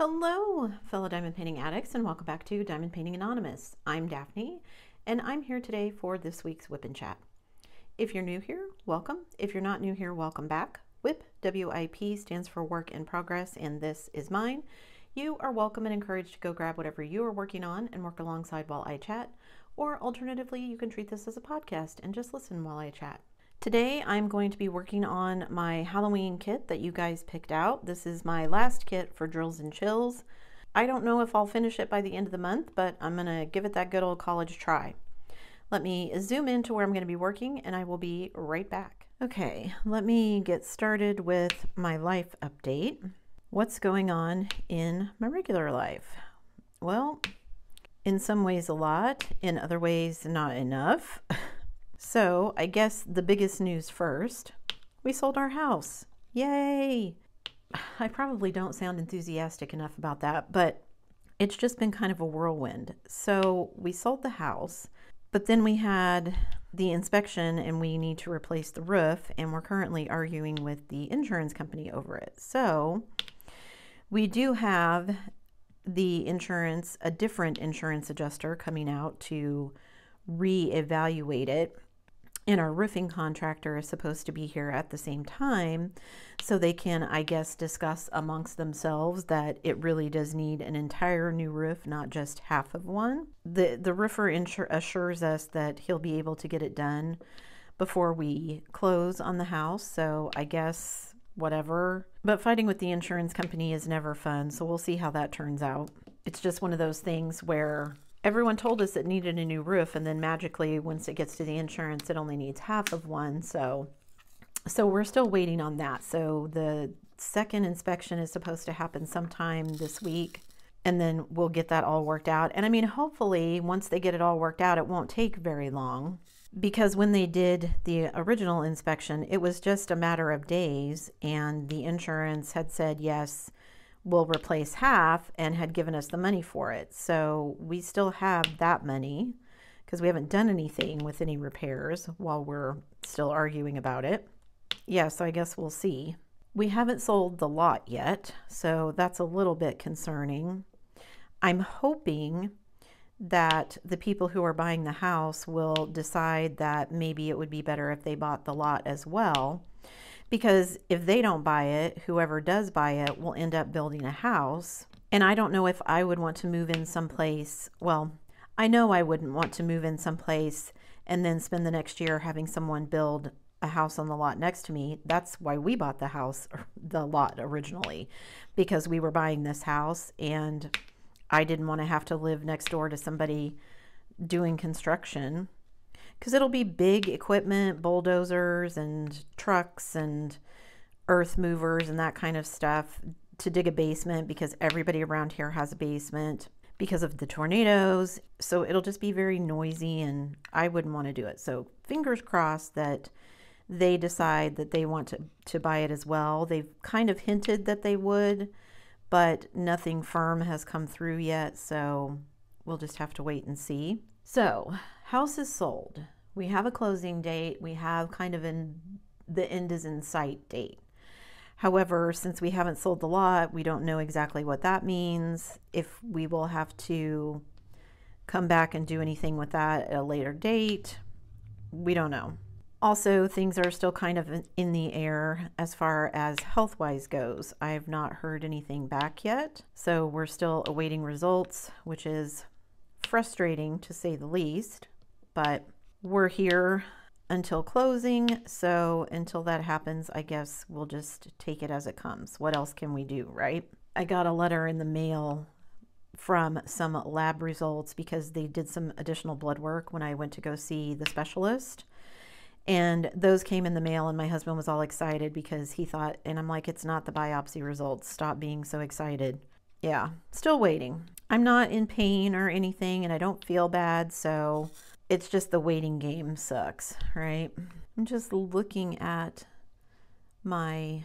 Hello, fellow diamond painting addicts, and welcome back to Diamond Painting Anonymous. I'm Daphne, and I'm here today for this week's WIP and Chat. If you're new here, welcome. If you're not new here, welcome back. WIP, W-I-P, stands for Work in Progress, and this is mine. You are welcome and encouraged to go grab whatever you are working on and work alongside while I chat, or alternatively, you can treat this as a podcast and just listen while I chat. Today, I'm going to be working on my Halloween kit that you guys picked out. This is my last kit for Drills and Chills. I don't know if I'll finish it by the end of the month, but I'm going to give it that good old college try. Let me zoom into where I'm going to be working, and I will be right back. Okay, let me get started with my life update. What's going on in my regular life? Well, in some ways a lot, in other ways not enough. So I guess the biggest news first, we sold our house. Yay! I probably don't sound enthusiastic enough about that, but it's just been kind of a whirlwind. So we sold the house, but then we had the inspection and we need to replace the roof, and we're currently arguing with the insurance company over it. So we do have the insurance, a different insurance adjuster coming out to reevaluate it. And our roofing contractor is supposed to be here at the same time, so they can, I guess, discuss amongst themselves that it really does need an entire new roof, not just half of one. The roofer assures us that he'll be able to get it done before we close on the house, so I guess whatever. But fighting with the insurance company is never fun, so we'll see how that turns out. It's just one of those things where everyone told us it needed a new roof, and then magically, once it gets to the insurance, it only needs half of one. So we're still waiting on that. So the second inspection is supposed to happen sometime this week, and then we'll get that all worked out. And I mean, hopefully, once they get it all worked out, it won't take very long, because when they did the original inspection, it was just a matter of days, and the insurance had said, yes, we'll replace half, and had given us the money for it. So we still have that money because we haven't done anything with any repairs while we're still arguing about it. Yeah, so I guess we'll see. We haven't sold the lot yet, so that's a little bit concerning. I'm hoping that the people who are buying the house will decide that maybe it would be better if they bought the lot as well. Because if they don't buy it, whoever does buy it will end up building a house. And I don't know if I would want to move in someplace. Well, I know I wouldn't want to move in someplace and then spend the next year having someone build a house on the lot next to me. That's why we bought the lot originally, because we were buying this house and I didn't want to have to live next door to somebody doing construction. Because it'll be big equipment, bulldozers and trucks and earth movers and that kind of stuff to dig a basement, because everybody around here has a basement because of the tornadoes. So it'll just be very noisy, and I wouldn't want to do it. So fingers crossed that they decide that they want to buy it as well. They've kind of hinted that they would, but nothing firm has come through yet. So we'll just have to wait and see. So house is sold. We have a closing date. We have kind of the end is in sight date. However, since we haven't sold the lot, we don't know exactly what that means. If we will have to come back and do anything with that at a later date, we don't know. Also, things are still kind of in the air as far as health-wise goes. I have not heard anything back yet, so we're still awaiting results, which is frustrating to say the least, but we're here until closing, so until that happens, I guess we'll just take it as it comes. What else can we do, right? I got a letter in the mail from some lab results because they did some additional blood work when I went to go see the specialist, and those came in the mail, and my husband was all excited because he thought, and I'm like, it's not the biopsy results. Stop being so excited. Yeah, still waiting. I'm not in pain or anything, and I don't feel bad, so it's just the waiting game sucks, right? I'm just looking at my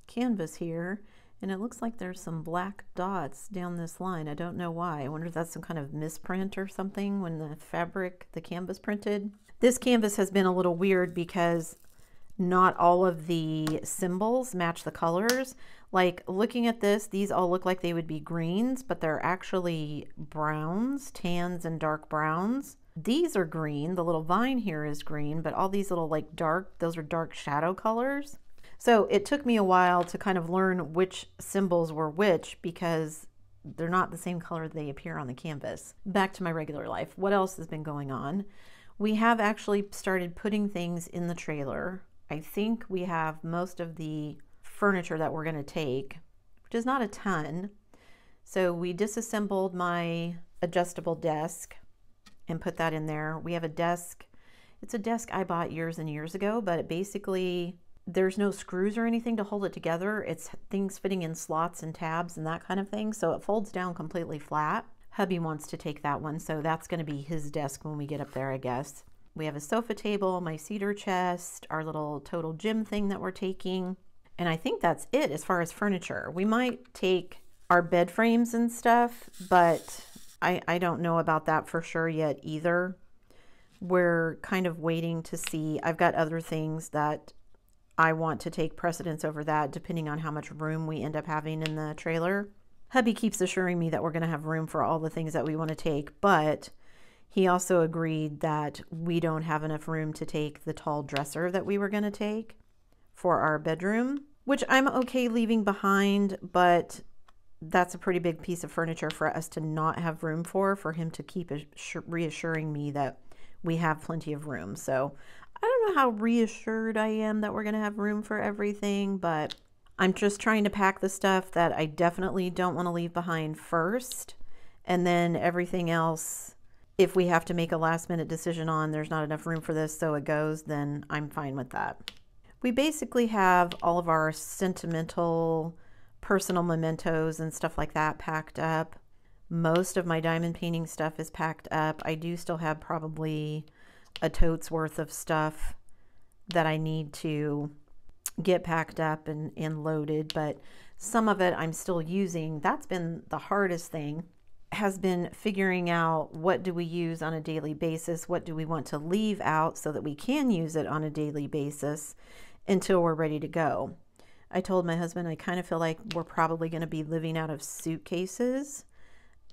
canvas here, and it looks like there's some black dots down this line. I don't know why. I wonder if that's some kind of misprint or something when the canvas printed. This canvas has been a little weird because not all of the symbols match the colors. Like looking at this, these all look like they would be greens, but they're actually browns, tans and dark browns. These are green. The little vine here is green, but all these little like dark, those are dark shadow colors. So it took me a while to kind of learn which symbols were which because they're not the same color they appear on the canvas. Back to my regular life. What else has been going on? We have actually started putting things in the trailer. I think we have most of the furniture that we're going to take, which is not a ton. So we disassembled my adjustable desk and put that in there. We have a desk. It's a desk I bought years and years ago, but it basically, there's no screws or anything to hold it together. It's things fitting in slots and tabs and that kind of thing. So it folds down completely flat. Hubby wants to take that one, so that's going to be his desk when we get up there, I guess. We have a sofa table, my cedar chest, our little total gym thing that we're taking. And I think that's it as far as furniture. We might take our bed frames and stuff, but I don't know about that for sure yet either. We're kind of waiting to see. I've got other things that I want to take precedence over that depending on how much room we end up having in the trailer. Hubby keeps assuring me that we're going to have room for all the things that we want to take, but he also agreed that we don't have enough room to take the tall dresser that we were going to take for our bedroom, which I'm okay leaving behind, but that's a pretty big piece of furniture for us to not have room for him to keep reassuring me that we have plenty of room. So I don't know how reassured I am that we're going to have room for everything, but I'm just trying to pack the stuff that I definitely don't want to leave behind first. And then everything else, if we have to make a last minute decision on there's not enough room for this, so it goes, then I'm fine with that. We basically have all of our sentimental, personal mementos and stuff like that packed up. Most of my diamond painting stuff is packed up. I do still have probably a tote's worth of stuff that I need to get packed up and loaded, but some of it I'm still using. That's been the hardest thing, has been figuring out what do we use on a daily basis, what do we want to leave out so that we can use it on a daily basis until we're ready to go. I told my husband I kind of feel like we're probably going to be living out of suitcases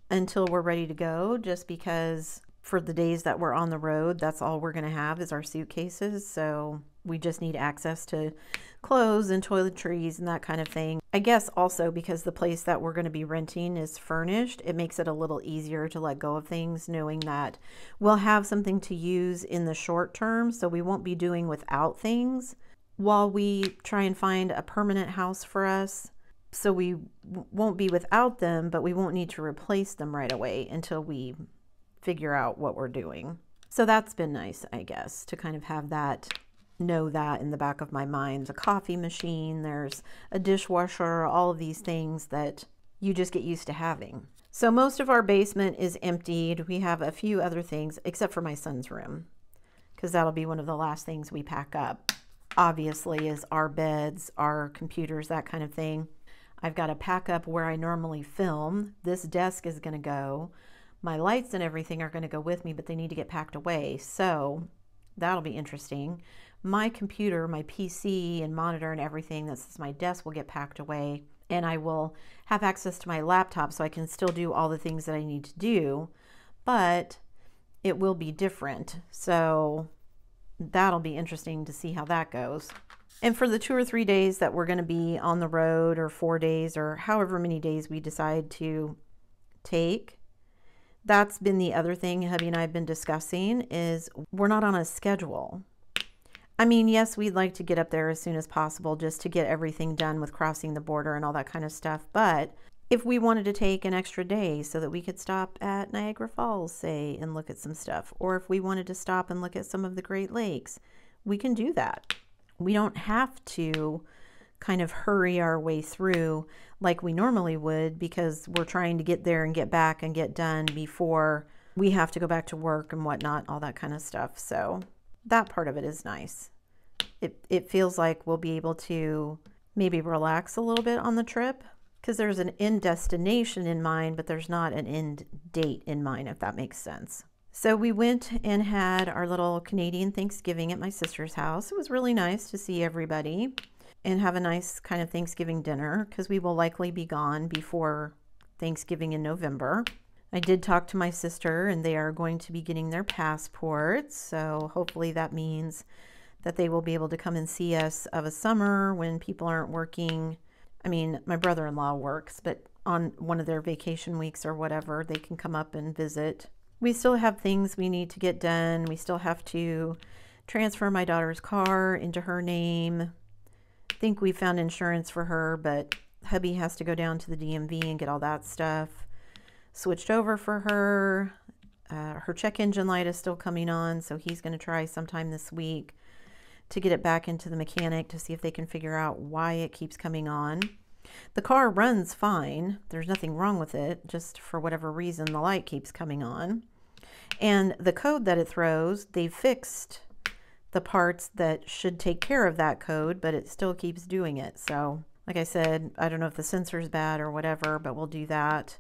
until we're ready to go, just because for the days that we're on the road, that's all we're going to have is our suitcases. So we just need access to clothes and toiletries and that kind of thing. I guess also because the place that we're going to be renting is furnished, it makes it a little easier to let go of things, knowing that we'll have something to use in the short term. So we won't be doing without things while we try and find a permanent house for us. So we won't be without them, but we won't need to replace them right away until we figure out what we're doing. So that's been nice, I guess, to kind of have that, know that in the back of my mind. The coffee machine, there's a dishwasher, all of these things that you just get used to having. So most of our basement is emptied. We have a few other things, except for my son's room, because that'll be one of the last things we pack up. Obviously, is our beds, our computers, that kind of thing. I've got to pack up where I normally film. This desk is going to go. My lights and everything are going to go with me, but they need to get packed away. So that'll be interesting. My computer, my PC and monitor and everything that's my desk will get packed away, and I will have access to my laptop so I can still do all the things that I need to do, but it will be different. So that'll be interesting to see how that goes. And for the 2 or 3 days that we're going to be on the road, or 4 days, or however many days we decide to take, that's been the other thing hubby and I have been discussing, is we're not on a schedule. I mean, yes, we'd like to get up there as soon as possible just to get everything done with crossing the border and all that kind of stuff. But if we wanted to take an extra day so that we could stop at Niagara Falls, say, and look at some stuff, or if we wanted to stop and look at some of the Great Lakes, we can do that. We don't have to kind of hurry our way through like we normally would, because we're trying to get there and get back and get done before we have to go back to work and whatnot, all that kind of stuff. So that part of it is nice. It feels like we'll be able to maybe relax a little bit on the trip, because there's an end destination in mind, but there's not an end date in mind, if that makes sense. So we went and had our little Canadian Thanksgiving at my sister's house. It was really nice to see everybody. and have a nice kind of Thanksgiving dinner because we will likely be gone before Thanksgiving in November. I did talk to my sister and they are going to be getting their passports, so hopefully that means that they will be able to come and see us of a summer when people aren't working. I mean, my brother-in-law works, but on one of their vacation weeks or whatever, they can come up and visit. We still have things we need to get done. We still have to transfer my daughter's car into her name. I think we found insurance for her, but hubby has to go down to the DMV and get all that stuff switched over for her. Her check engine light is still coming on, so he's going to try sometime this week to get it back into the mechanic to see if they can figure out why it keeps coming on. The car runs fine. There's nothing wrong with it. Just for whatever reason, the light keeps coming on. And the code that it throws, they've fixed the parts that should take care of that code, but it still keeps doing it. So, like I said, I don't know if the sensor's bad or whatever, but we'll do that.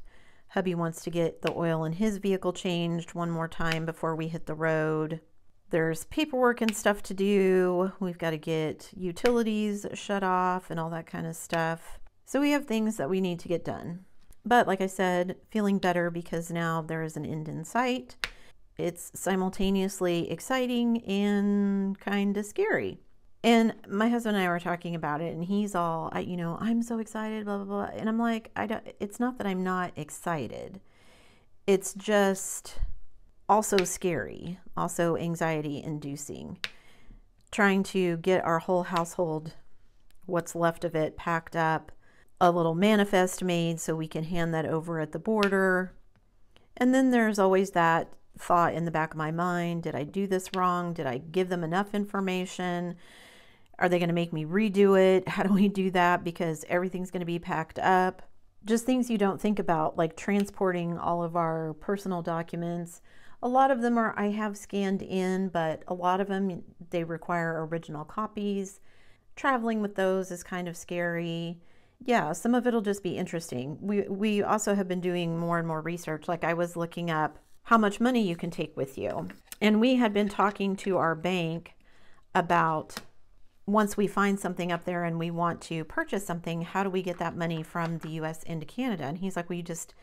Hubby wants to get the oil in his vehicle changed one more time before we hit the road. There's paperwork and stuff to do. We've got to get utilities shut off and all that kind of stuff. So we have things that we need to get done. But like I said, feeling better because now there is an end in sight. It's simultaneously exciting and kind of scary. And my husband and I were talking about it and he's all, you know, I'm so excited, blah, blah, blah. And I'm like, it's not that I'm not excited. It's just also scary, also anxiety inducing. Trying to get our whole household, what's left of it, packed up, a little manifest made so we can hand that over at the border. And then there's always that thought in the back of my mind, did I do this wrong? Did I give them enough information? Are they going to make me redo it? How do we do that? Because everything's going to be packed up. Just things you don't think about, like transporting all of our personal documents. A lot of them I have scanned in, but a lot of them, they require original copies. Traveling with those is kind of scary. Yeah, some of it'll just be interesting. We also have been doing more and more research. Like I was looking up how much money you can take with you. And we had been talking to our bank about once we find something up there and we want to purchase something, how do we get that money from the US into Canada? And he's like, well, you just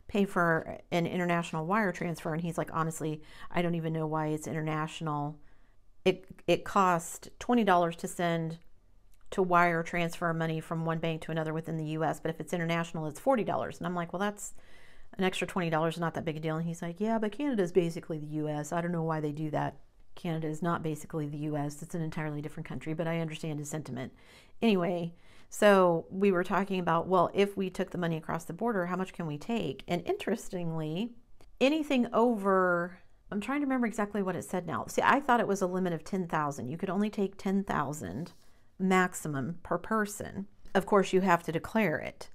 pay for an international wire transfer. And he's like, honestly, I don't even know why it's international. It cost $20 to send to wire transfer money from one bank to another within the US, but if it's international, it's $40. And I'm like, well, that's an extra $20, not that big a deal. And he's like, yeah, but Canada is basically the US. I don't know why they do that. Canada is not basically the US. It's an entirely different country, but I understand his sentiment. Anyway, so we were talking about, well, if we took the money across the border, how much can we take? And interestingly, anything over, I'm trying to remember exactly what it said now. See, I thought it was a limit of 10,000. You could only take 10,000 maximum per person. Of course, you have to declare it.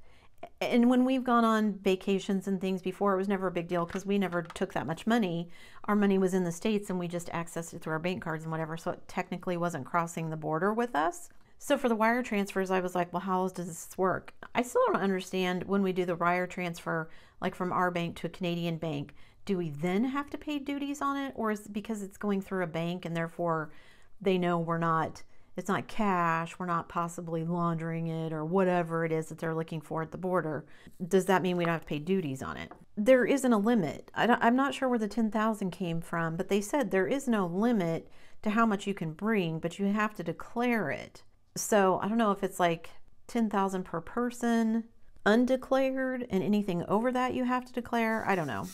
And when we've gone on vacations and things before, it was never a big deal because we never took that much money. Our money was in the States and we just accessed it through our bank cards and whatever. So it technically wasn't crossing the border with us. So for the wire transfers, I was like, well, how does this work? I still don't understand when we do the wire transfer, like from our bank to a Canadian bank, do we then have to pay duties on it? Or is it because it's going through a bank and therefore they know it's not cash, we're not possibly laundering it or whatever it is that they're looking for at the border. Does that mean we don't have to pay duties on it? There isn't a limit. I'm not sure where the 10,000 came from, but they said there is no limit to how much you can bring, but you have to declare it. So I don't know if it's like 10,000 per person, undeclared, and anything over that you have to declare. I don't know.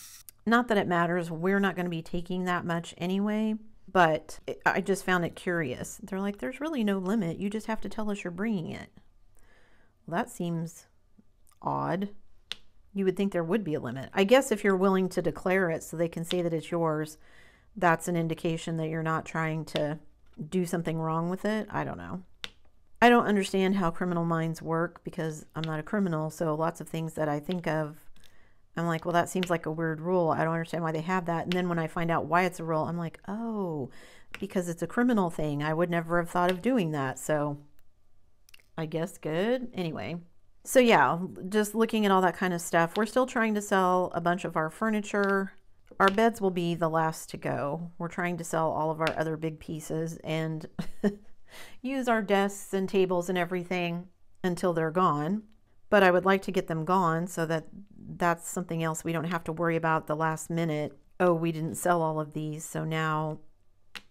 Not that it matters. We're not going to be taking that much anyway. But I just found it curious. They're like, there's really no limit. You just have to tell us you're bringing it. Well, that seems odd. You would think there would be a limit. I guess if you're willing to declare it so they can say that it's yours, that's an indication that you're not trying to do something wrong with it. I don't know. I don't understand how criminal minds work because I'm not a criminal. So lots of things that I think of, I'm like, well, that seems like a weird rule. I don't understand why they have that. And then when I find out why it's a rule, I'm like, oh, because it's a criminal thing. I would never have thought of doing that. So I guess good. Anyway, so yeah, just looking at all that kind of stuff. We're still trying to sell a bunch of our furniture. Our beds will be the last to go. We're trying to sell all of our other big pieces. And use our desks and tables and everything until they're gone. But I would like to get them gone so that that's something else we don't have to worry about the last minute. Oh, we didn't sell all of these, so now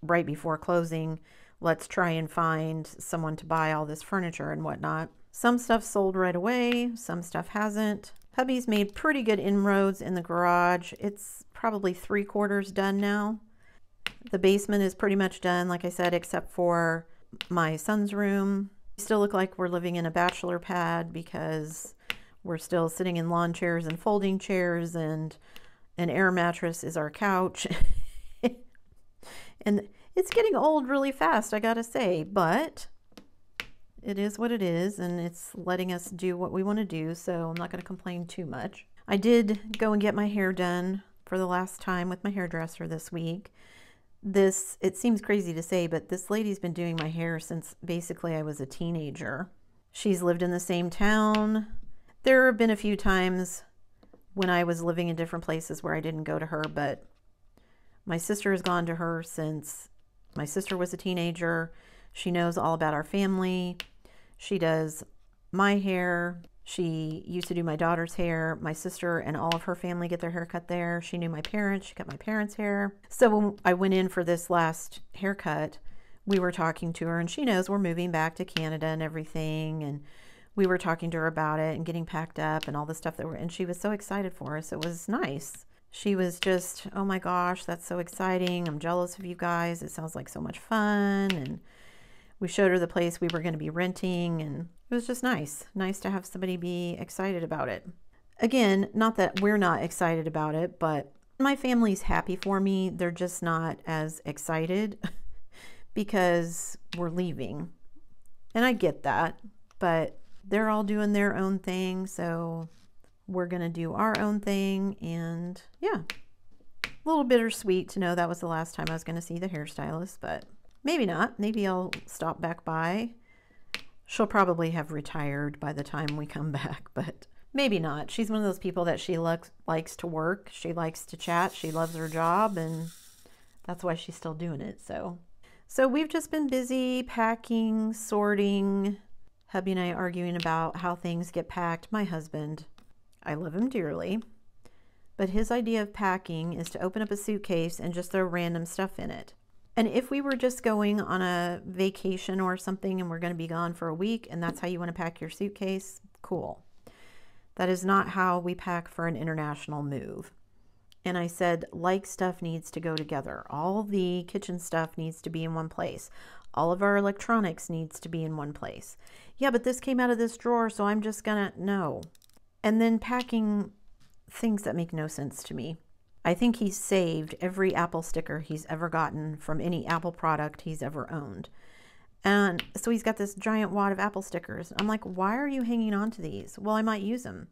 right before closing, let's try and find someone to buy all this furniture and whatnot. Some stuff sold right away, some stuff hasn't. Hubby's made pretty good inroads in the garage. It's probably 3/4 done now. The basement is pretty much done, like I said, except for my son's room. We still look like we're living in a bachelor pad because we're still sitting in lawn chairs and folding chairs, and an air mattress is our couch. And it's getting old really fast, I gotta say, but it is what it is, and it's letting us do what we want to do, so I'm not going to complain too much. I did go and get my hair done for the last time with my hairdresser this week. It seems crazy to say, but this lady's been doing my hair since basically I was a teenager. She's lived in the same town. There have been a few times when I was living in different places where I didn't go to her, but my sister has gone to her since my sister was a teenager. She knows all about our family. She does my hair. She used to do my daughter's hair. My sister and all of her family get their hair cut there. She knew my parents. She cut my parents' hair. So when I went in for this last haircut, we were talking to her, and she knows we're moving back to Canada and everything. And we were talking to her about it and getting packed up and all the stuff and she was so excited for us. It was nice. She was just, oh my gosh, that's so exciting. I'm jealous of you guys. It sounds like so much fun. And we showed her the place we were going to be renting, and it was just nice. Nice to have somebody be excited about it. Again, not that we're not excited about it, but my family's happy for me. They're just not as excited because we're leaving. And I get that, but they're all doing their own thing, so we're going to do our own thing. And yeah, a little bittersweet to know that was the last time I was going to see the hairstylist, but maybe not. Maybe I'll stop back by. She'll probably have retired by the time we come back, but maybe not. She's one of those people that she likes to work. She likes to chat. She loves her job, and that's why she's still doing it. So we've just been busy packing, sorting. Hubby and I arguing about how things get packed. My husband, I love him dearly, but his idea of packing is to open up a suitcase and just throw random stuff in it. And if we were just going on a vacation or something and we're going to be gone for a week and that's how you want to pack your suitcase, cool. That is not how we pack for an international move. And I said, like, stuff needs to go together. All the kitchen stuff needs to be in one place. All of our electronics needs to be in one place. Yeah, but this came out of this drawer, so I'm just gonna, no. And then packing things that make no sense to me. I think he's saved every Apple sticker he's ever gotten from any Apple product he's ever owned. And so he's got this giant wad of Apple stickers. I'm like, why are you hanging on to these? Well, I might use them.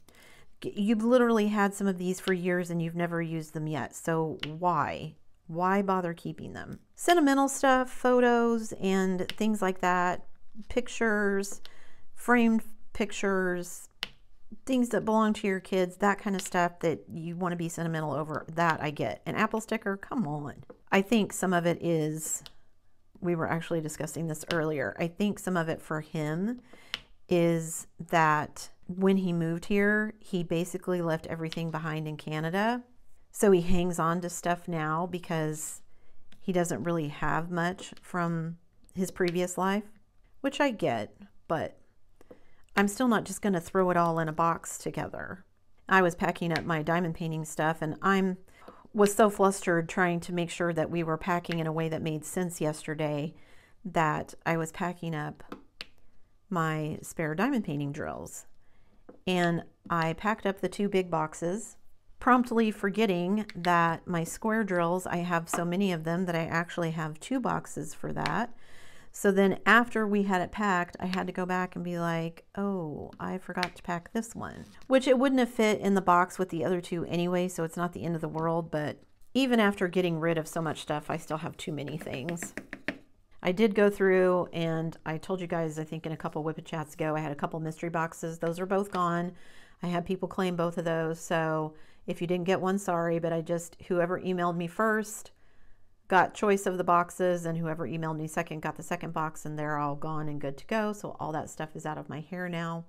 You've literally had some of these for years and you've never used them yet. So why? Why bother keeping them? Sentimental stuff, photos and things like that, pictures, framed pictures, things that belong to your kids, that kind of stuff that you want to be sentimental over, that I get. An Apple sticker, come on. I think some of it is, we were actually discussing this earlier, I think some of it for him is that when he moved here, he basically left everything behind in Canada. So he hangs on to stuff now because he doesn't really have much from his previous life, which I get, but I'm still not just going to throw it all in a box together. I was packing up my diamond painting stuff, and was so flustered trying to make sure that we were packing in a way that made sense yesterday that I was packing up my spare diamond painting drills. And I packed up the 2 big boxes, promptly forgetting that my square drills, I have so many of them that I actually have 2 boxes for that. So then after we had it packed, I had to go back and be like, oh, I forgot to pack this one, which it wouldn't have fit in the box with the other 2 anyway, so it's not the end of the world. But even after getting rid of so much stuff, I still have too many things. I did go through, and I told you guys, I think in a couple WIP chats ago, I had a couple mystery boxes. Those are both gone. I had people claim both of those. So if you didn't get one, sorry, but whoever emailed me first got choice of the boxes, and whoever emailed me second got the second box, and they're all gone and good to go. So all that stuff is out of my hair now.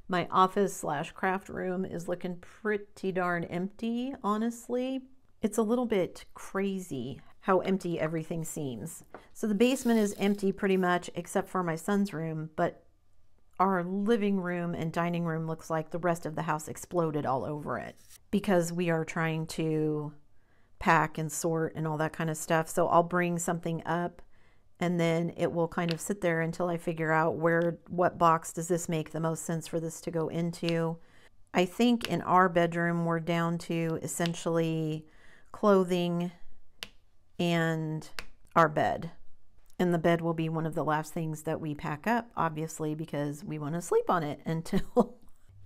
My office / craft room is looking pretty darn empty, honestly. It's a little bit crazy how empty everything seems. So the basement is empty pretty much except for my son's room, but our living room and dining room looks like the rest of the house exploded all over it because we are trying to pack and sort and all that kind of stuff. So I'll bring something up and then it will kind of sit there until I figure out what box does this make the most sense for this to go into. I think in our bedroom we're down to essentially clothing and our bed. And the bed will be one of the last things that we pack up, obviously, because we want to sleep on it until...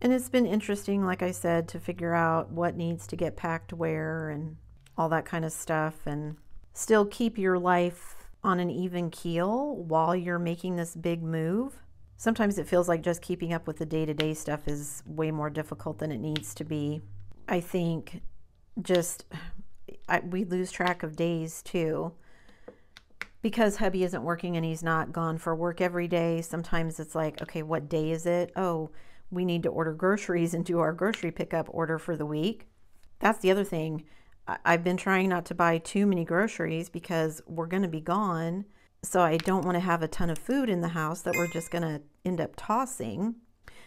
And it's been interesting, like I said, to figure out what needs to get packed where and all that kind of stuff, and still keep your life on an even keel while you're making this big move. Sometimes it feels like just keeping up with the day-to-day stuff is way more difficult than it needs to be. I think we lose track of days too. Because hubby isn't working and he's not gone for work every day, sometimes it's like, okay, what day is it? Oh, we need to order groceries and do our grocery pickup order for the week. That's the other thing. I've been trying not to buy too many groceries because we're going to be gone. So I don't want to have a ton of food in the house that we're just going to end up tossing.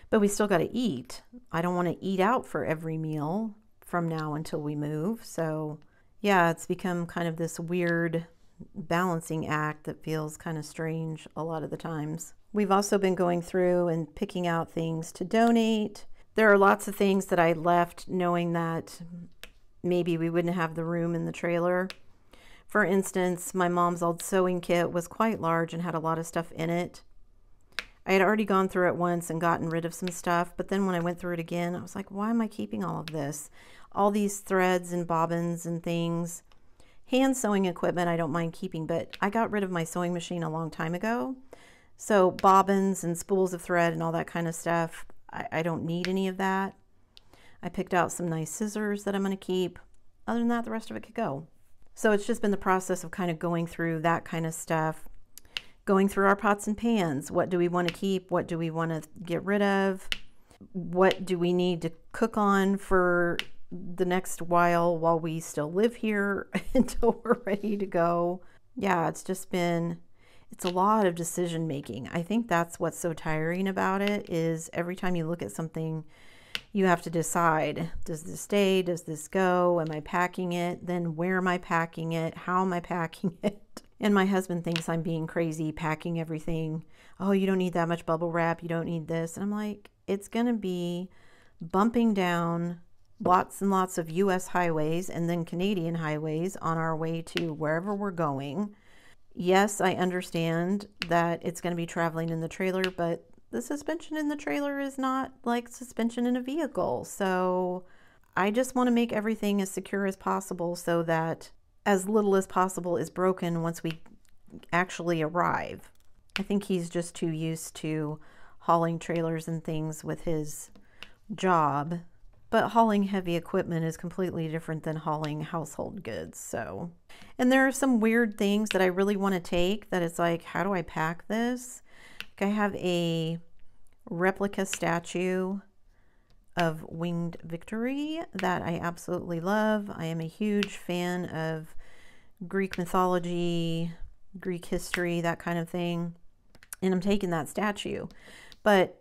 But we still got to eat. I don't want to eat out for every meal from now until we move. So yeah, it's become kind of this weird balancing act that feels kind of strange a lot of the times. We've also been going through and picking out things to donate. There are lots of things that I left knowing that maybe we wouldn't have the room in the trailer. For instance, my mom's old sewing kit was quite large and had a lot of stuff in it. I had already gone through it once and gotten rid of some stuff, but then when I went through it again, I was like, why am I keeping all of this? All these threads and bobbins and things. Hand sewing equipment I don't mind keeping, but I got rid of my sewing machine a long time ago. So bobbins and spools of thread and all that kind of stuff, I don't need any of that. I picked out some nice scissors that I'm going to keep. Other than that, the rest of it could go. So it's just been the process of kind of going through that kind of stuff. Going through our pots and pans. What do we want to keep? What do we want to get rid of? What do we need to cook on for the next while we still live here until we're ready to go? Yeah, it's a lot of decision making. I think that's what's so tiring about it, is every time you look at something, you have to decide, does this stay? Does this go? Am I packing it? Then where am I packing it? How am I packing it? And my husband thinks I'm being crazy packing everything. Oh, you don't need that much bubble wrap. You don't need this. And I'm like, it's going to be bumping down lots and lots of US highways and then Canadian highways on our way to wherever we're going. Yes, I understand that it's going to be traveling in the trailer, but the suspension in the trailer is not like suspension in a vehicle. So I just want to make everything as secure as possible so that as little as possible is broken once we actually arrive. I think he's just too used to hauling trailers and things with his job. But hauling heavy equipment is completely different than hauling household goods. So, and there are some weird things that I really want to take that it's like, how do I pack this? I have a replica statue of Winged Victory that I absolutely love. I am a huge fan of Greek mythology, Greek history, that kind of thing. And I'm taking that statue. But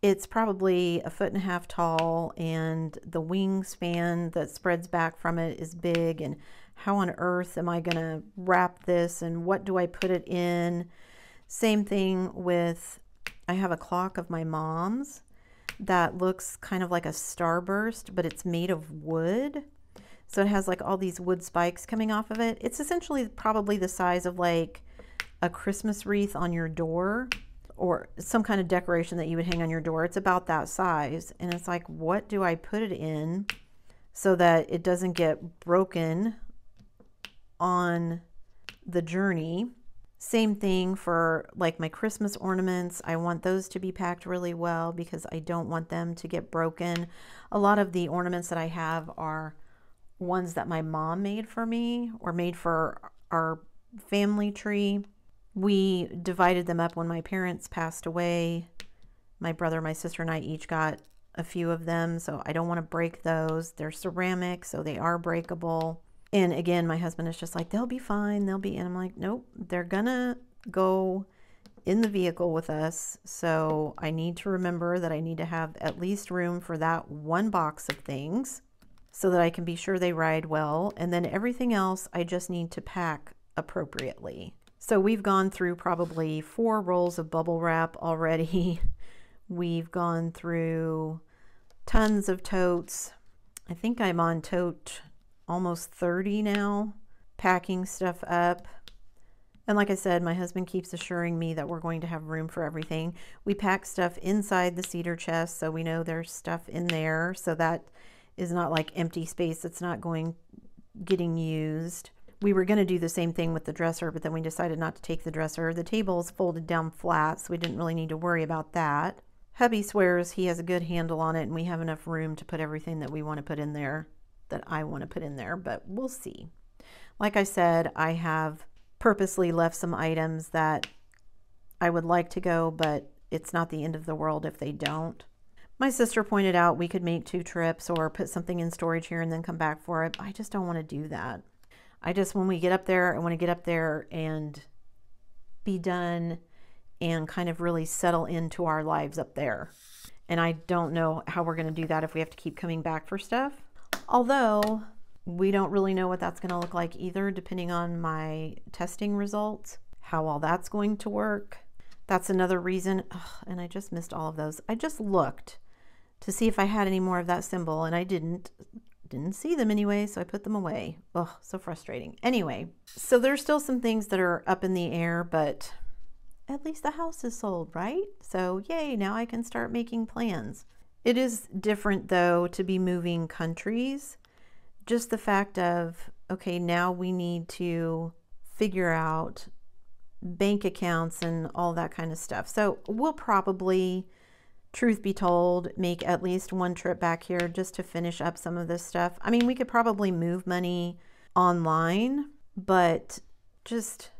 it's probably 1.5 feet tall, and the wingspan that spreads back from it is big. And how on earth am I going to wrap this, and what do I put it in? Same thing with, I have a clock of my mom's that looks kind of like a starburst, but it's made of wood. So it has like all these wood spikes coming off of it. It's essentially probably the size of like a Christmas wreath on your door, or some kind of decoration that you would hang on your door. It's about that size. And it's like, what do I put it in so that it doesn't get broken on the journey? Same thing for like my Christmas ornaments. I want those to be packed really well because I don't want them to get broken. A lot of the ornaments that I have are ones that my mom made for me or made for our family tree. We divided them up when my parents passed away. My brother, my sister, and I each got a few of them, so I don't want to break those. They're ceramic, so they are breakable. And again, my husband is just like, they'll be fine, they'll be, and I'm like, nope, they're gonna go in the vehicle with us, so I need to remember that I need to have at least room for that one box of things so that I can be sure they ride well, and then everything else I just need to pack appropriately. So we've gone through probably 4 rolls of bubble wrap already. We've gone through tons of totes. I think I'm on tote almost 30 now, packing stuff up. And like I said, my husband keeps assuring me that we're going to have room for everything. We pack stuff inside the cedar chest, so we know there's stuff in there, so that is not like empty space that's not getting used. We were going to do the same thing with the dresser, but then we decided not to take the dresser. The table is folded down flat, so we didn't really need to worry about that. Hubby swears he has a good handle on it, and we have enough room to put everything that we want to put in there, that I want to put in there, but we'll see. Like I said, I have purposely left some items that I would like to go, but it's not the end of the world if they don't. My sister pointed out we could make 2 trips or put something in storage here and then come back for it. I just don't want to do that. When we get up there, I want to get up there and be done and kind of really settle into our lives up there. And I don't know how we're going to do that if we have to keep coming back for stuff. Although we don't really know what that's going to look like either, depending on my testing results, how all that's going to work. That's another reason. And I just missed all of those. I just looked to see if I had any more of that symbol, and I didn't see them anyway, so I put them away. Oh, so frustrating. Anyway, so there's still some things that are up in the air, but at least the house is sold, right? So yay, now I can start making plans. It is different though to be moving countries. Just the fact of, okay, now we need to figure out bank accounts and all that kind of stuff. So we'll probably, truth be told, make at least 1 trip back here just to finish up some of this stuff. I mean, we could probably move money online, but just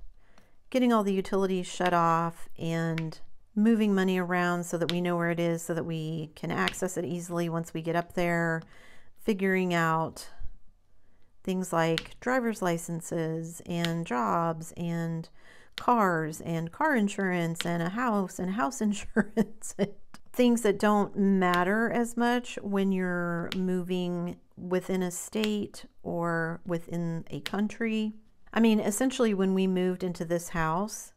getting all the utilities shut off and moving money around so that we know where it is so that we can access it easily once we get up there, figuring out things like driver's licenses and jobs and cars and car insurance and a house and house insurance. Things that don't matter as much when you're moving within a state or within a country. I mean, essentially when we moved into this house,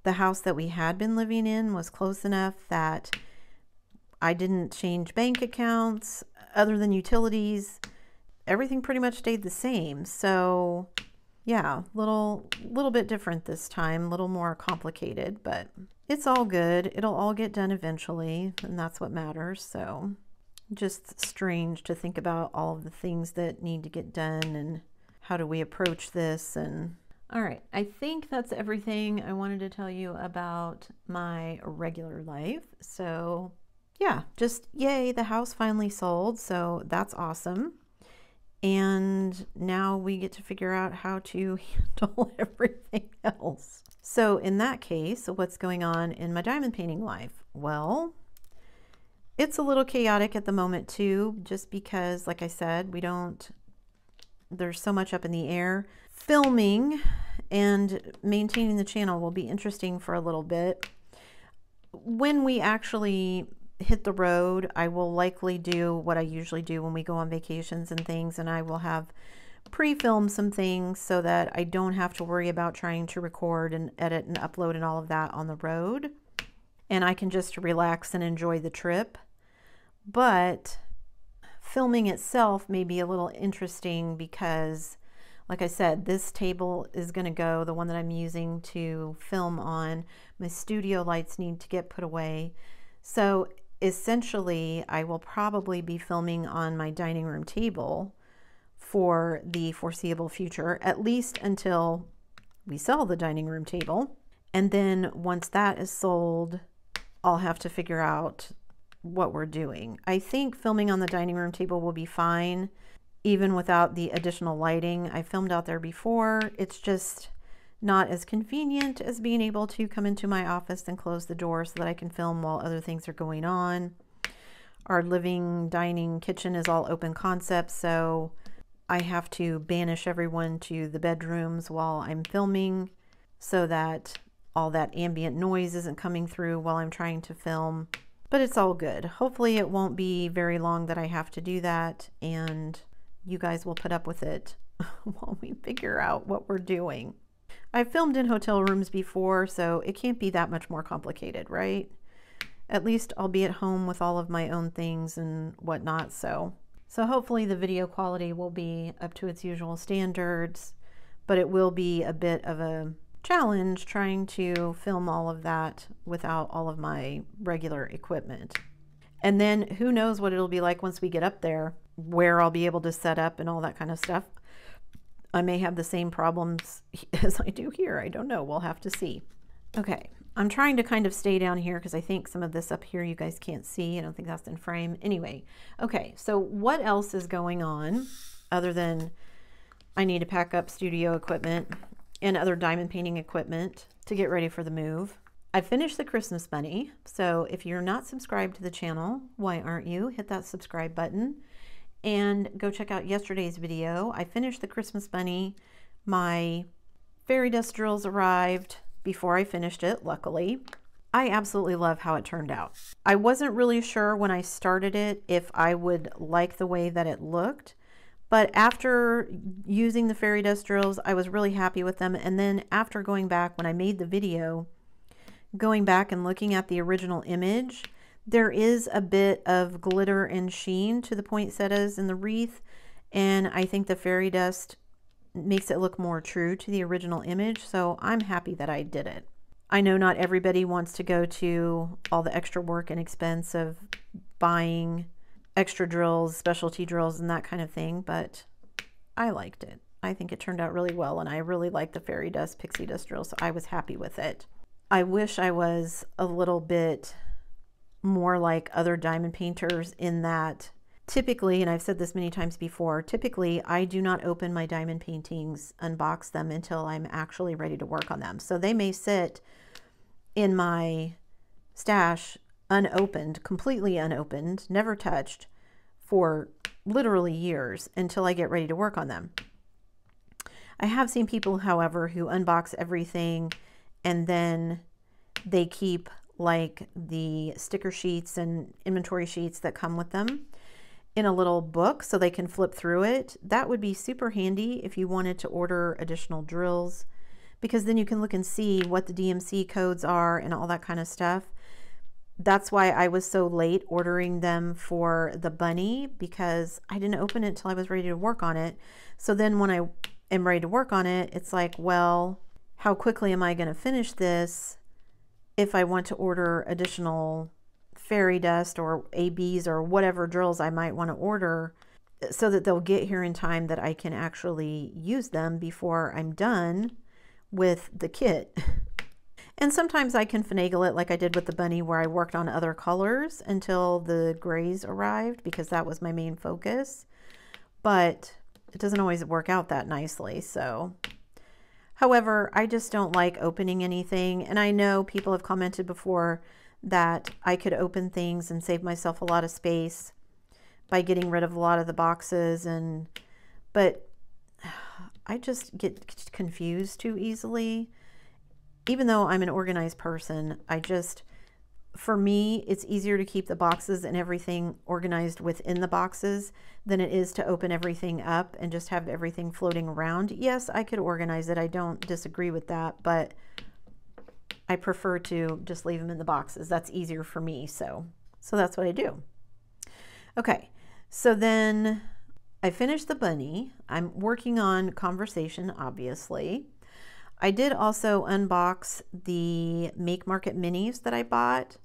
the house that we had been living in was close enough that I didn't change bank accounts other than utilities. Everything pretty much stayed the same. So yeah, little bit different this time, a little more complicated, but it's all good. It'll all get done eventually, and that's what matters. So just strange to think about all of the things that need to get done and how do we approach this. And all right, I think that's everything I wanted to tell you about my regular life. So yeah, just yay, the house finally sold. So that's awesome. And now we get to figure out how to handle everything else. So in that case, what's going on in my diamond painting life? Well, it's a little chaotic at the moment too, just because, like I said, there's so much up in the air. Filming and maintaining the channel will be interesting for a little bit. When we actually hit the road, I will likely do what I usually do when we go on vacations and things, and I will have pre-film some things so that I don't have to worry about trying to record and edit and upload and all of that on the road, and I can just relax and enjoy the trip. But filming itself may be a little interesting because, like I said, this table is going to go, the one that I'm using to film on. My studio lights need to get put away. So essentially, I will probably be filming on my dining room table for the foreseeable future, at least until we sell the dining room table. And then once that is sold, I'll have to figure out what we're doing. I think filming on the dining room table will be fine, even without the additional lighting. I filmed out there before. It's just not as convenient as being able to come into my office and close the door so that I can film while other things are going on. Our living, dining, kitchen is all open concept, so I have to banish everyone to the bedrooms while I'm filming so that all that ambient noise isn't coming through while I'm trying to film. But it's all good. Hopefully it won't be very long that I have to do that, and you guys will put up with it while we figure out what we're doing. I've filmed in hotel rooms before, so it can't be that much more complicated, right? At least I'll be at home with all of my own things and whatnot, so hopefully the video quality will be up to its usual standards, but it will be a bit of a challenge trying to film all of that without all of my regular equipment. And then who knows what it'll be like once we get up there, where I'll be able to set up and all that kind of stuff. I may have the same problems as I do here. I don't know. We'll have to see. Okay. I'm trying to kind of stay down here because I think some of this up here you guys can't see. I don't think that's in frame. Anyway. Okay. So what else is going on other than I need to pack up studio equipment and other diamond painting equipment to get ready for the move? I finished the Christmas bunny. So if you're not subscribed to the channel, why aren't you? Hit that subscribe button. And go check out yesterday's video. I finished the Christmas bunny. My fairy dust drills arrived before I finished it, luckily. I absolutely love how it turned out. I wasn't really sure when I started it if I would like the way that it looked, but after using the fairy dust drills, I was really happy with them. And then after going back, when I made the video, going back and looking at the original image, there is a bit of glitter and sheen to the poinsettias in the wreath, and I think the fairy dust makes it look more true to the original image, so I'm happy that I did it. I know not everybody wants to go to all the extra work and expense of buying extra drills, specialty drills, and that kind of thing, but I liked it. I think it turned out really well, and I really like the fairy dust, pixie dust drills, so I was happy with it. I wish I was a little bit more like other diamond painters in that typically, and I've said this many times before, typically I do not open my diamond paintings, unbox them until I'm actually ready to work on them. So they may sit in my stash unopened, completely unopened, never touched for literally years until I get ready to work on them. I have seen people, however, who unbox everything and then they keep like the sticker sheets and inventory sheets that come with them in a little book so they can flip through it. That would be super handy if you wanted to order additional drills, because then you can look and see what the DMC codes are and all that kind of stuff. That's why I was so late ordering them for the bunny, because I didn't open it until I was ready to work on it. So then when I am ready to work on it, it's like, well, how quickly am I going to finish this if I want to order additional fairy dust or ABs or whatever drills I might want to order, so that they'll get here in time that I can actually use them before I'm done with the kit. And sometimes I can finagle it like I did with the bunny, where I worked on other colors until the grays arrived, because that was my main focus. But it doesn't always work out that nicely, so... However, I just don't like opening anything, and I know people have commented before that I could open things and save myself a lot of space by getting rid of a lot of the boxes, but I just get confused too easily. Even though I'm an organized person, for me, it's easier to keep the boxes and everything organized within the boxes than it is to open everything up and just have everything floating around. Yes, I could organize it. I don't disagree with that, but I prefer to just leave them in the boxes. That's easier for me, so that's what I do. Okay, so then I finished the bunny. I'm working on Conversation, obviously. I did also unbox the Make Market minis that I bought.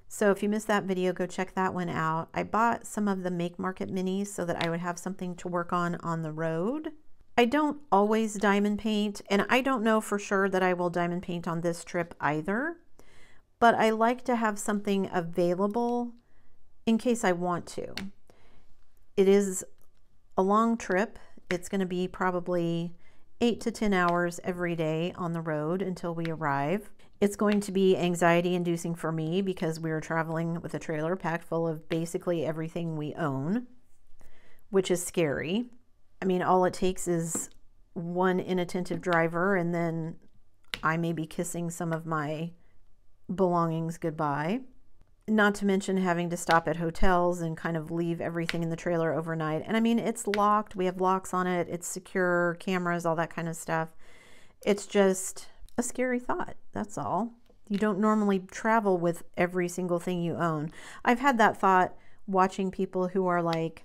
So if you missed that video, go check that one out. I bought some of the Make Market minis so that I would have something to work on the road. I don't always diamond paint, and I don't know for sure that I will diamond paint on this trip either, but I like to have something available in case I want to. It is a long trip. It's going to be probably 8 to 10 hours every day on the road until we arrive. It's going to be anxiety inducing for me because we're traveling with a trailer packed full of basically everything we own, which is scary. I mean, all it takes is one inattentive driver and then I may be kissing some of my belongings goodbye. Not to mention having to stop at hotels and kind of leave everything in the trailer overnight. And I mean, it's locked. We have locks on it. It's secure, cameras, all that kind of stuff. It's just a scary thought. That's all. You don't normally travel with every single thing you own. I've had that thought watching people who are like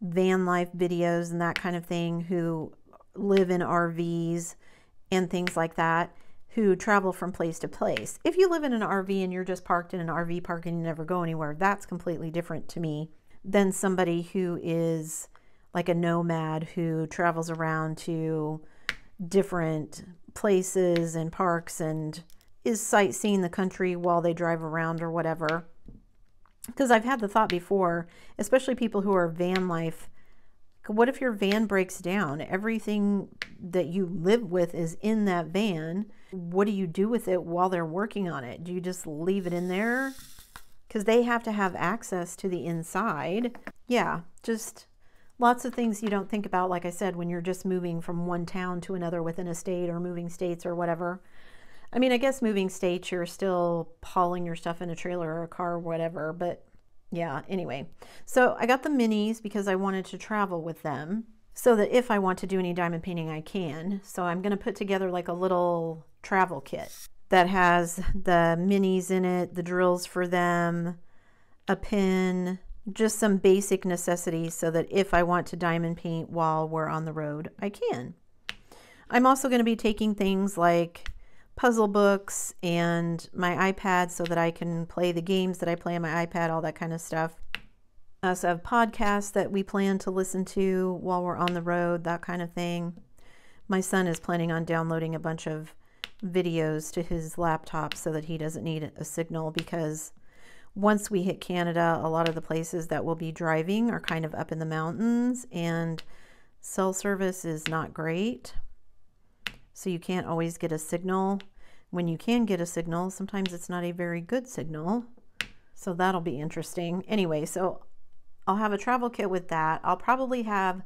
van life videos and that kind of thing, who live in RVs and things like that, who travel from place to place. If you live in an RV and you're just parked in an RV park and you never go anywhere, that's completely different to me than somebody who is like a nomad who travels around to different places and parks and is sightseeing the country while they drive around or whatever. Because I've had the thought before, especially people who are van life, what if your van breaks down? Everything that you live with is in that van. What do you do with it while they're working on it? Do you just leave it in there? Because they have to have access to the inside. Yeah, just lots of things you don't think about, like I said, when you're just moving from one town to another within a state or moving states or whatever. I mean, I guess moving states, you're still hauling your stuff in a trailer or a car or whatever, but yeah, anyway. So I got the minis because I wanted to travel with them so that if I want to do any diamond painting, I can. So I'm going to put together like a little travel kit that has the minis in it, the drills for them, a pen, just some basic necessities so that if I want to diamond paint while we're on the road, I can. I'm also going to be taking things like puzzle books and my iPad so that I can play the games that I play on my iPad, all that kind of stuff. I also have podcasts that we plan to listen to while we're on the road, that kind of thing. My son is planning on downloading a bunch of videos to his laptop so that he doesn't need a signal, because once we hit Canada, a lot of the places that we'll be driving are kind of up in the mountains and cell service is not great. So you can't always get a signal. When you can get a signal, sometimes it's not a very good signal. So that'll be interesting. Anyway, so I'll have a travel kit with that. I'll probably have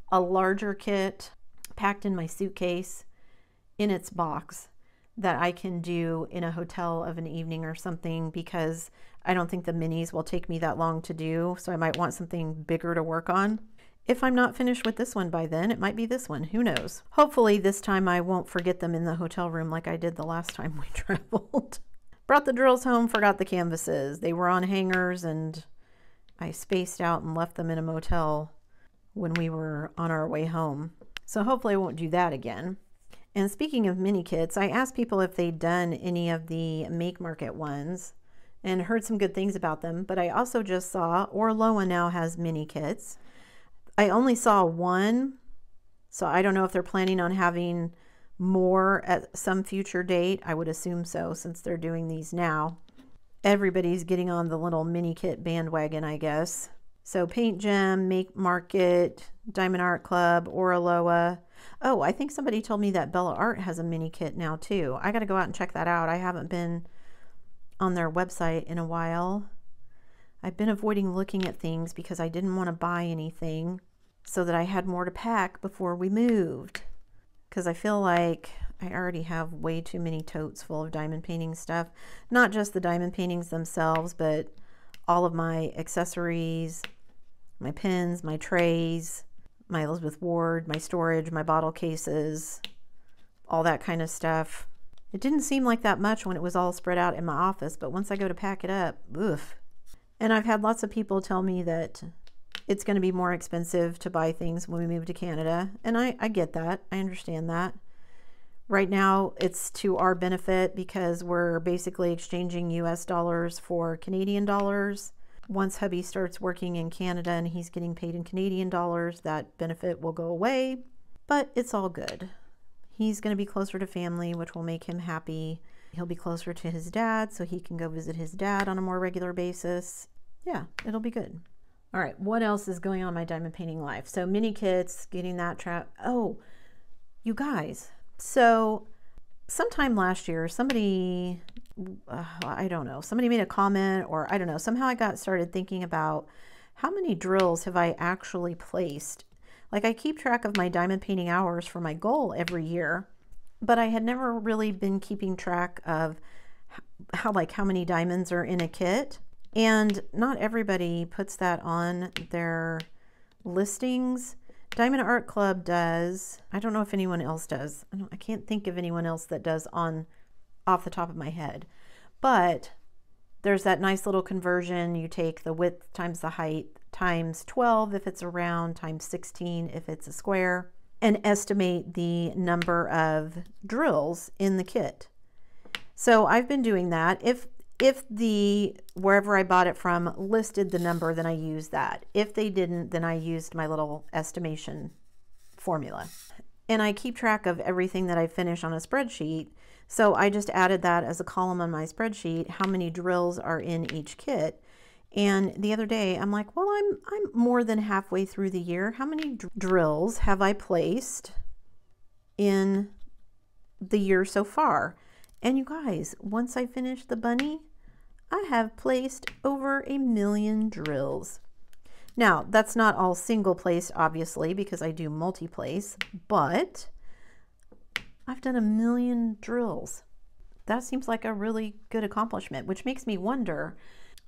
a larger kit packed in my suitcase in its box that I can do in a hotel of an evening or something, because I don't think the minis will take me that long to do. So I might want something bigger to work on. If I'm not finished with this one by then, it might be this one. Who knows? Hopefully this time I won't forget them in the hotel room like I did the last time we traveled. Brought the drills home, forgot the canvases. They were on hangers and I spaced out and left them in a motel when we were on our way home. So hopefully I won't do that again. And speaking of mini kits, I asked people if they'd done any of the Make Market ones and heard some good things about them. But I also just saw Orloa now has mini kits. I only saw one, so I don't know if they're planning on having more at some future date. I would assume so, since they're doing these now. Everybody's getting on the little mini kit bandwagon, I guess. So Paint Gem, Make Market, Diamond Art Club, Orloa. Oh, I think somebody told me that Bella Art has a mini kit now too. I got to go out and check that out. I haven't been on their website in a while. I've been avoiding looking at things because I didn't want to buy anything so that I had more to pack before we moved. Because I feel like I already have way too many totes full of diamond painting stuff. Not just the diamond paintings themselves, but all of my accessories, my pens, my trays, my Elizabeth Ward, my storage, my bottle cases, all that kind of stuff. It didn't seem like that much when it was all spread out in my office, but once I go to pack it up, oof. And I've had lots of people tell me that it's going to be more expensive to buy things when we move to Canada. And I get that. I understand that. Right now, it's to our benefit because we're basically exchanging US dollars for Canadian dollars. Once hubby starts working in Canada and he's getting paid in Canadian dollars, that benefit will go away. But it's all good. He's going to be closer to family, which will make him happy. He'll be closer to his dad, so he can go visit his dad on a more regular basis. Yeah, it'll be good. All right, what else is going on in my diamond painting life? So mini kits, getting that trap. Oh, you guys. So sometime last year, somebody, I don't know, somebody made a comment, or I don't know, somehow I got started thinking about how many drills have I actually placed. Like, I keep track of my diamond painting hours for my goal every year, but I had never really been keeping track of how many diamonds are in a kit. And not everybody puts that on their listings. Diamond Art Club does. I don't know if anyone else does. I can't think of anyone else that does off the top of my head. But there's that nice little conversion. You take the width times the height times 12 if it's a round, times 16 if it's a square, and estimate the number of drills in the kit. So I've been doing that. If the wherever I bought it from listed the number, then I used that. If they didn't, then I used my little estimation formula. And I keep track of everything that I finish on a spreadsheet. So I just added that as a column on my spreadsheet, how many drills are in each kit. And the other day I'm like, well, I'm more than halfway through the year. How many drills have I placed in the year so far? And you guys, once I finish the bunny, I have placed over 1 million drills. Now, that's not all single place, obviously, because I do multi-place, but I've done 1 million drills. That seems like a really good accomplishment, which makes me wonder,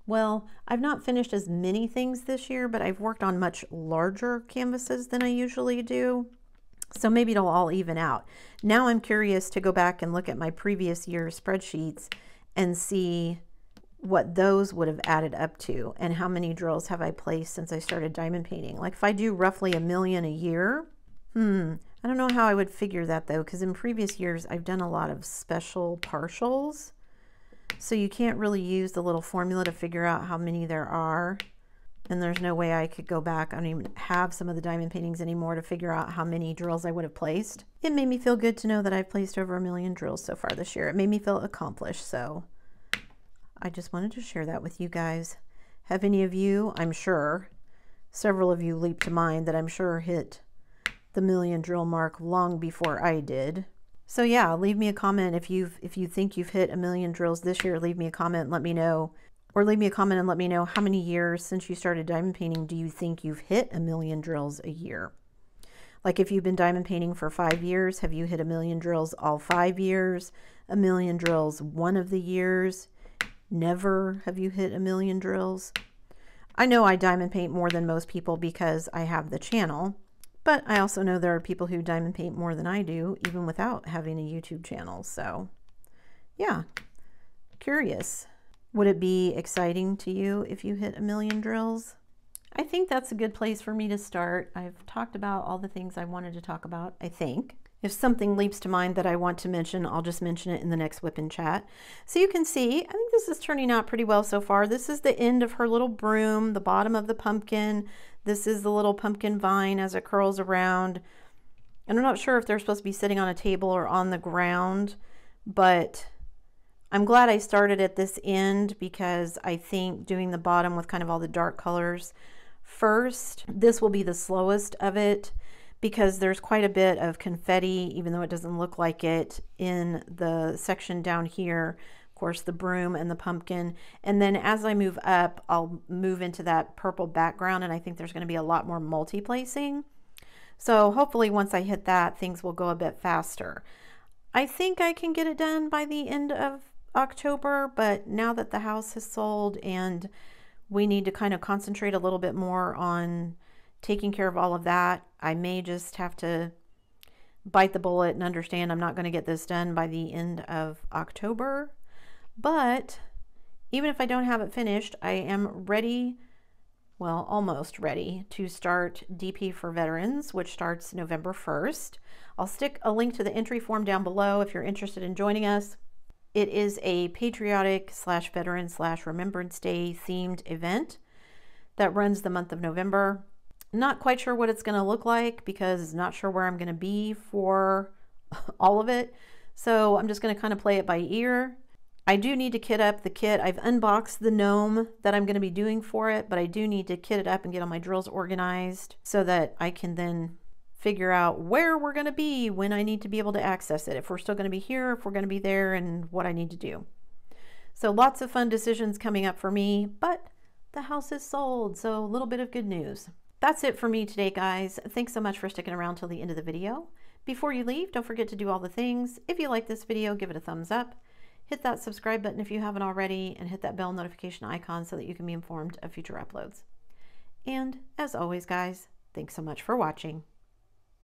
well, I've not finished as many things this year, but I've worked on much larger canvases than I usually do. So maybe it'll all even out. Now I'm curious to go back and look at my previous year's spreadsheets and see what those would have added up to and how many drills have I placed since I started diamond painting. Like, if I do roughly 1 million a year, I don't know how I would figure that though, because in previous years I've done a lot of special partials. So you can't really use the little formula to figure out how many there are. And there's no way I could go back. I don't even have some of the diamond paintings anymore to figure out how many drills I would have placed. It made me feel good to know that I've placed over 1 million drills so far this year. It made me feel accomplished. So I just wanted to share that with you guys. Have any of you, I'm sure, several of you leap to mind that I'm sure hit the 1 million drill mark long before I did. So yeah, leave me a comment if you think you've hit 1 million drills this year. Leave me a comment and let me know. Or leave me a comment and let me know how many years since you started diamond painting do you think you've hit 1 million drills a year? Like, if you've been diamond painting for 5 years, have you hit 1 million drills all 5 years? 1 million drills one of the years? Never have you hit 1 million drills? I know I diamond paint more than most people because I have the channel, but I also know there are people who diamond paint more than I do, even without having a YouTube channel. So yeah, curious. Would it be exciting to you if you hit 1 million drills? I think that's a good place for me to start. I've talked about all the things I wanted to talk about, I think. If something leaps to mind that I want to mention, I'll just mention it in the next WIP and chat. So you can see, I think this is turning out pretty well so far. This is the end of her little broom, the bottom of the pumpkin. This is the little pumpkin vine as it curls around. And I'm not sure if they're supposed to be sitting on a table or on the ground, but I'm glad I started at this end because I think doing the bottom with kind of all the dark colors first, this will be the slowest of it, because there's quite a bit of confetti, even though it doesn't look like it, in the section down here. Of course, the broom and the pumpkin. And then as I move up, I'll move into that purple background, and I think there's going to be a lot more multi-placing. So hopefully once I hit that, things will go a bit faster. I think I can get it done by the end of October, but now that the house has sold and we need to kind of concentrate a little bit more on taking care of all of that, I may just have to bite the bullet and understand I'm not going to get this done by the end of October. But even if I don't have it finished, I am ready, well, almost ready to start DP for Veterans, which starts November 1st. I'll stick a link to the entry form down below if you're interested in joining us. It is a patriotic / veteran / Remembrance Day themed event that runs the month of November. Not quite sure what it's going to look like because not sure where I'm going to be for all of it. So I'm just going to kind of play it by ear. I do need to kit up the kit. I've unboxed the gnome that I'm going to be doing for it, but I do need to kit it up and get all my drills organized so that I can then figure out where we're going to be when I need to be able to access it. If we're still going to be here, if we're going to be there, and what I need to do. So lots of fun decisions coming up for me, but the house is sold, so a little bit of good news. That's it for me today, guys. Thanks so much for sticking around till the end of the video. Before you leave, don't forget to do all the things. If you like this video, give it a thumbs up. Hit that subscribe button if you haven't already, and hit that bell notification icon so that you can be informed of future uploads. And as always, guys, thanks so much for watching.